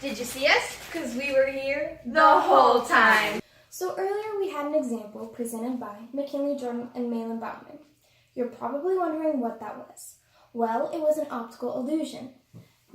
Did you see us? Because we were here the whole time. So earlier we had an example presented by McKinley Jordan and Malin Bauman. You're probably wondering what that was. Well, it was an optical illusion.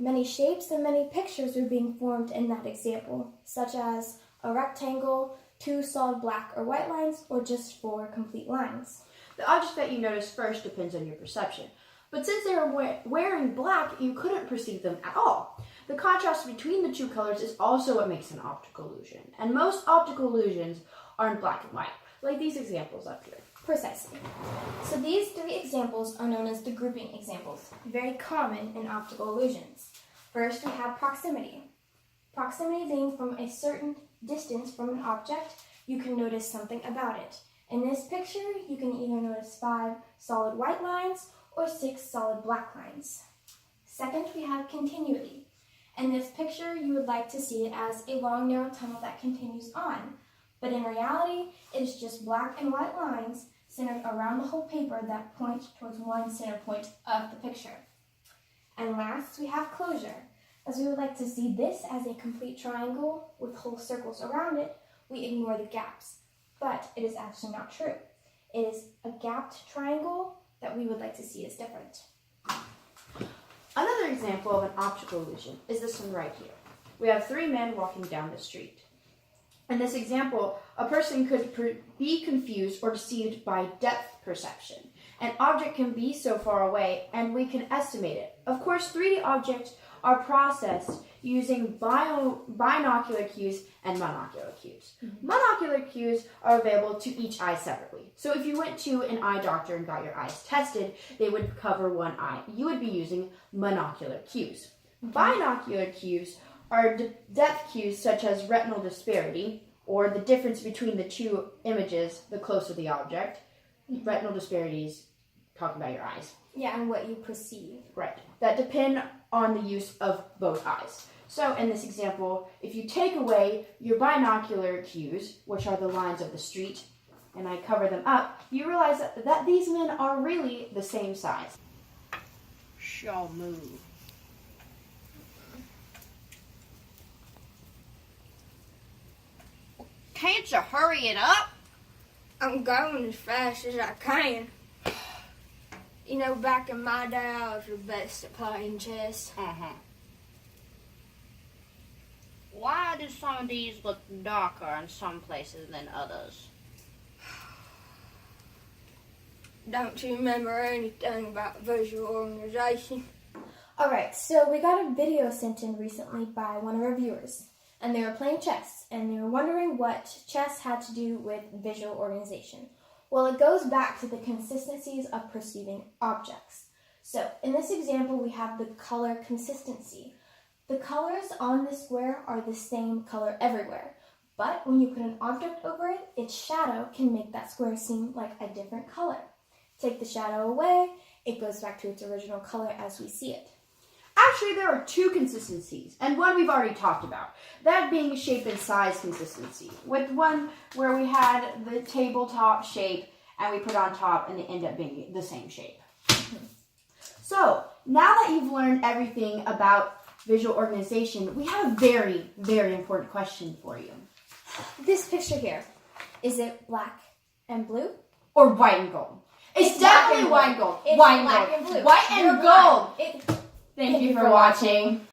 Many shapes and many pictures were being formed in that example, such as a rectangle, 2 solid black or white lines, or just 4 complete lines. The object that you notice first depends on your perception. But since they were wearing black, you couldn't perceive them at all. The contrast between the two colors is also what makes an optical illusion. And most optical illusions are in black and white, like these examples up here. Precisely. So these 3 examples are known as the grouping examples, very common in optical illusions. First, we have proximity. Proximity being from a certain distance from an object, you can notice something about it. In this picture, you can either notice 5 solid white lines or 6 solid black lines. Second, we have continuity. In this picture, you would like to see it as a long, narrow tunnel that continues on. But in reality, it is just black and white lines centered around the whole paper that point towards one center point of the picture. And last, we have closure. As we would like to see this as a complete triangle with whole circles around it, we ignore the gaps. But it is actually not true. It is a gapped triangle that we would like to see as different. Another example of an optical illusion is this one right here. We have 3 men walking down the street. In this example, a person could be confused or deceived by depth perception. An object can be so far away, and we can estimate it. Of course, 3D objects are processed using binocular cues and monocular cues. Monocular cues are available to each eye separately. So if you went to an eye doctor and got your eyes tested, they would cover one eye. You would be using monocular cues. Binocular cues are depth cues such as retinal disparity, or the difference between the 2 images the closer the object. Retinal disparity is talking about your eyes. Yeah, and what you perceive. Right. That depend on the use of both eyes. So in this example, if you take away your binocular cues, which are the lines of the street, and I cover them up, you realize that these men are really the same size. Shall move. Can't you hurry it up? I'm going as fast as I can. You know, back in my day, I was the best at playing chess. Why do some of these look darker in some places than others? Don't you remember anything about visual organization? Alright, so we got a video sent in recently by one of our viewers. And they were playing chess, and they were wondering what chess had to do with visual organization. Well, it goes back to the consistencies of perceiving objects. So, in this example, we have the color consistency. The colors on the square are the same color everywhere, but when you put an object over it, its shadow can make that square seem like a different color. Take the shadow away, it goes back to its original color as we see it. Actually, there are 2 consistencies, and one we've already talked about. That being shape and size consistency, with one where we had the tabletop shape and we put on top and they end up being the same shape. So, now that you've learned everything about visual organization, we have a very, very important question for you. This picture here, is it black and blue? Or white and gold? It's definitely white and gold. It's White black and and blue. White and You're gold. blind. Thank you for watching.